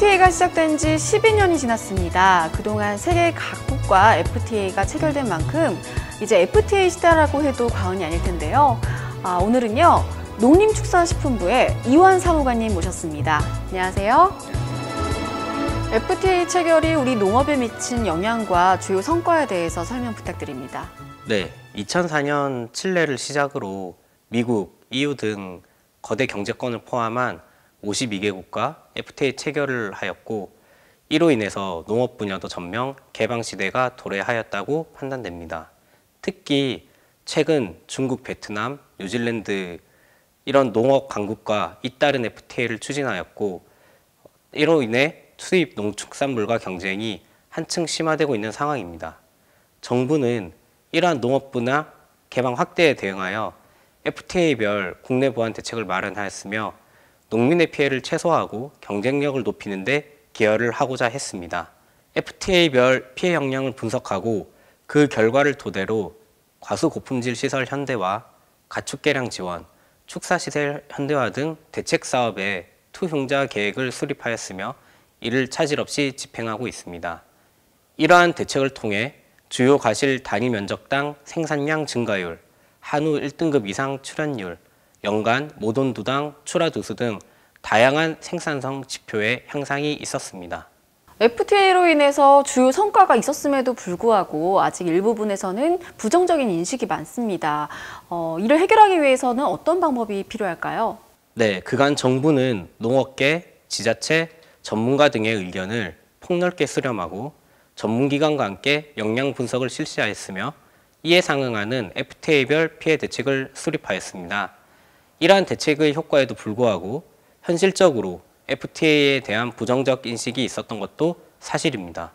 FTA가 시작된 지 12년이 지났습니다. 그동안 세계 각국과 FTA가 체결된 만큼 이제 FTA 시대라고 해도 과언이 아닐 텐데요. 오늘은요, 농림축산식품부의 이완 사무관님 모셨습니다. 안녕하세요. FTA 체결이 우리 농업에 미친 영향과 주요 성과에 대해서 설명 부탁드립니다. 네, 2004년 칠레를 시작으로 미국, EU 등 거대 경제권을 포함한 52개국과 FTA 체결을 하였고, 이로 인해서 농업 분야도 전면 개방 시대가 도래하였다고 판단됩니다. 특히 최근 중국, 베트남, 뉴질랜드 이런 농업 강국과 잇따른 FTA를 추진하였고, 이로 인해 수입 농축산물과 경쟁이 한층 심화되고 있는 상황입니다. 정부는 이러한 농업 분야 개방 확대에 대응하여 FTA별 국내 보완 대책을 마련하였으며 농민의 피해를 최소화하고 경쟁력을 높이는 데 기여를 하고자 했습니다. FTA별 피해 역량을 분석하고 그 결과를 토대로 과수고품질 시설 현대화, 가축 개량 지원, 축사시설 현대화 등 대책 사업의 투흉자 계획을 수립하였으며 이를 차질 없이 집행하고 있습니다. 이러한 대책을 통해 주요 과실 단위 면적당 생산량 증가율, 한우 1등급 이상 출현율, 연간 모돈두당 출하두수 등 다양한 생산성 지표의 향상이 있었습니다. FTA로 인해서 주요 성과가 있었음에도 불구하고 아직 일부분에서는 부정적인 인식이 많습니다. 이를 해결하기 위해서는 어떤 방법이 필요할까요? 네, 그간 정부는 농업계, 지자체, 전문가 등의 의견을 폭넓게 수렴하고 전문기관과 함께 역량 분석을 실시하였으며 이에 상응하는 FTA별 피해 대책을 수립하였습니다. 이러한 대책의 효과에도 불구하고 현실적으로 FTA에 대한 부정적 인식이 있었던 것도 사실입니다.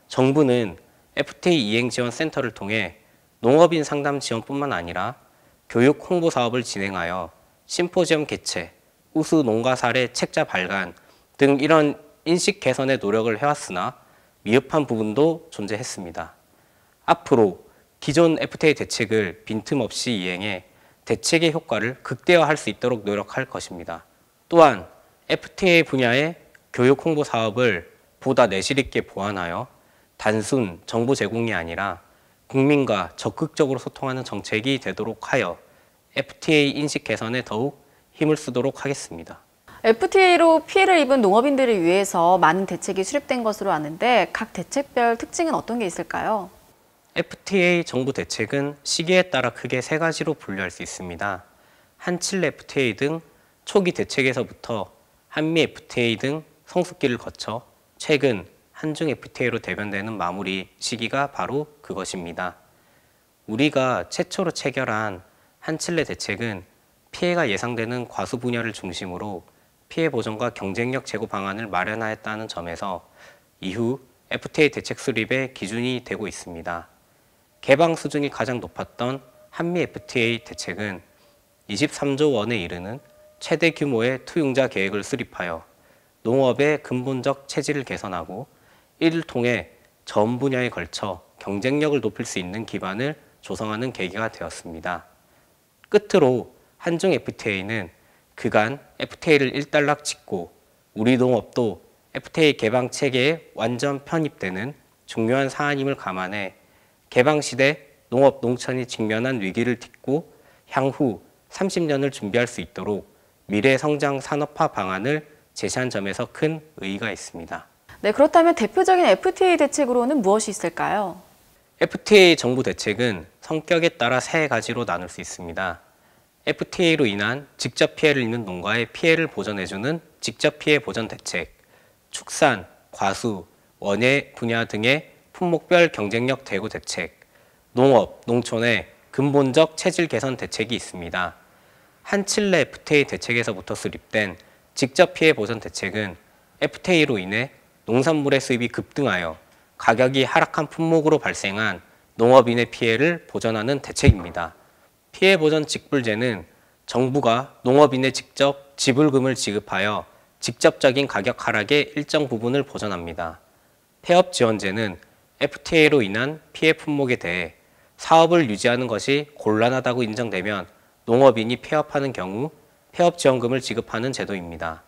정부는 FTA 이행 지원 센터를 통해 농업인 상담 지원뿐만 아니라 교육 홍보 사업을 진행하여 심포지엄 개최, 우수 농가 사례 책자 발간 등 이런 인식 개선의 노력을 해왔으나 미흡한 부분도 존재했습니다. 앞으로 기존 FTA 대책을 빈틈없이 이행해 대책의 효과를 극대화할 수 있도록 노력할 것입니다. 또한 FTA 분야의 교육 홍보 사업을 보다 내실 있게 보완하여 단순 정보 제공이 아니라 국민과 적극적으로 소통하는 정책이 되도록 하여 FTA 인식 개선에 더욱 힘을 쓰도록 하겠습니다. FTA로 피해를 입은 농업인들을 위해서 많은 대책이 수립된 것으로 아는데 각 대책별 특징은 어떤 게 있을까요? FTA 정부 대책은 시기에 따라 크게 세 가지로 분류할 수 있습니다. 한칠레 FTA 등 초기 대책에서부터 한미 FTA 등 성숙기를 거쳐 최근 한중 FTA로 대변되는 마무리 시기가 바로 그것입니다. 우리가 최초로 체결한 한칠레 대책은 피해가 예상되는 과수 분야를 중심으로 피해 보전과 경쟁력 제고 방안을 마련하였다는 점에서 이후 FTA 대책 수립의 기준이 되고 있습니다. 개방 수준이 가장 높았던 한미 FTA 대책은 23조 원에 이르는 최대 규모의 투융자 계획을 수립하여 농업의 근본적 체질을 개선하고 이를 통해 전 분야에 걸쳐 경쟁력을 높일 수 있는 기반을 조성하는 계기가 되었습니다. 끝으로 한중 FTA는 그간 FTA를 일단락 짓고 우리 농업도 FTA 개방 체계에 완전 편입되는 중요한 사안임을 감안해 개방 시대 농업 농촌이 직면한 위기를 딛고 향후 30년을 준비할 수 있도록 미래 성장 산업화 방안을 제시한 점에서 큰 의의가 있습니다. 네, 그렇다면 대표적인 FTA 대책으로는 무엇이 있을까요? FTA 정부 대책은 성격에 따라 세 가지로 나눌 수 있습니다. FTA로 인한 직접 피해를 입는 농가의 피해를 보전해주는 직접 피해 보전 대책, 축산, 과수, 원예 분야 등의 품목별 경쟁력 대구 대책, 농업, 농촌의 근본적 체질 개선 대책이 있습니다. 한칠레 FTA 대책에서부터 수립된 직접 피해 보전 대책은 FTA로 인해 농산물의 수입이 급등하여 가격이 하락한 품목으로 발생한 농업인의 피해를 보전하는 대책입니다. 피해 보전 직불제는 정부가 농업인에 직접 지불금을 지급하여 직접적인 가격 하락의 일정 부분을 보전합니다. 폐업 지원제는 FTA로 인한 피해 품목에 대해 사업을 유지하는 것이 곤란하다고 인정되면 농업인이 폐업하는 경우 폐업지원금을 지급하는 제도입니다.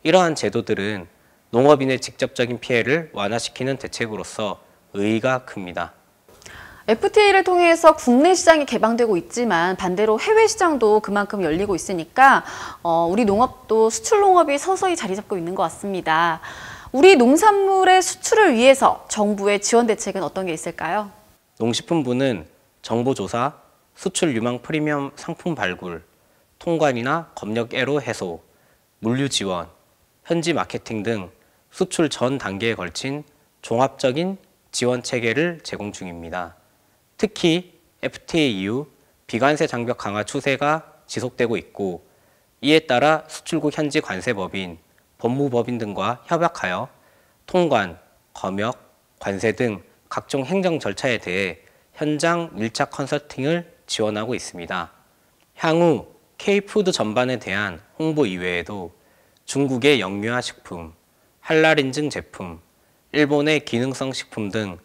이러한 제도들은 농업인의 직접적인 피해를 완화시키는 대책으로서 의의가 큽니다. FTA를 통해서 국내 시장이 개방되고 있지만 반대로 해외 시장도 그만큼 열리고 있으니까 우리 농업도 수출 농업이 서서히 자리 잡고 있는 것 같습니다. 우리 농산물의 수출을 위해서 정부의 지원 대책은 어떤 게 있을까요? 농식품부는 정보조사, 수출 유망 프리미엄 상품 발굴, 통관이나 검역 애로 해소, 물류 지원, 현지 마케팅 등 수출 전 단계에 걸친 종합적인 지원 체계를 제공 중입니다. 특히 FTA 이후 비관세 장벽 강화 추세가 지속되고 있고, 이에 따라 수출국 현지 관세법인, 법무법인 등과 협약하여 통관, 검역, 관세 등 각종 행정 절차에 대해 현장 밀착 컨설팅을 지원하고 있습니다. 향후 K푸드 전반에 대한 홍보 이외에도 중국의 영유아 식품, 할랄 인증 제품, 일본의 기능성 식품 등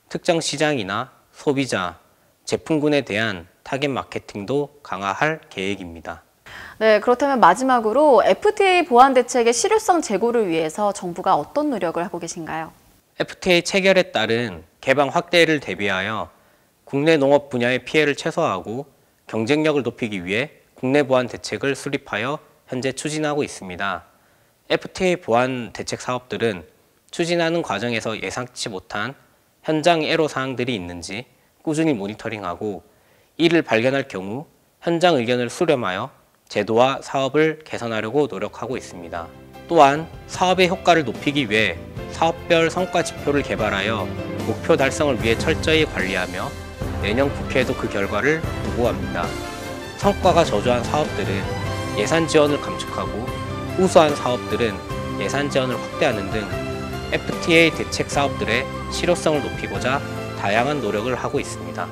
특정 시장이나 소비자, 제품군에 대한 타겟 마케팅도 강화할 계획입니다. 네, 그렇다면 마지막으로 FTA 보완 대책의 실효성 제고를 위해서 정부가 어떤 노력을 하고 계신가요? FTA 체결에 따른 개방 확대를 대비하여 국내 농업 분야의 피해를 최소화하고 경쟁력을 높이기 위해 국내 보완 대책을 수립하여 현재 추진하고 있습니다. FTA 보완 대책 사업들은 추진하는 과정에서 예상치 못한 현장 애로 사항들이 있는지 꾸준히 모니터링하고, 이를 발견할 경우 현장 의견을 수렴하여 제도와 사업을 개선하려고 노력하고 있습니다. 또한 사업의 효과를 높이기 위해 사업별 성과 지표를 개발하여 목표 달성을 위해 철저히 관리하며 내년 국회에도 그 결과를 보고합니다. 성과가 저조한 사업들은 예산 지원을 감축하고, 우수한 사업들은 예산 지원을 확대하는 등 FTA 대책 사업들의 실효성을 높이고자 다양한 노력을 하고 있습니다.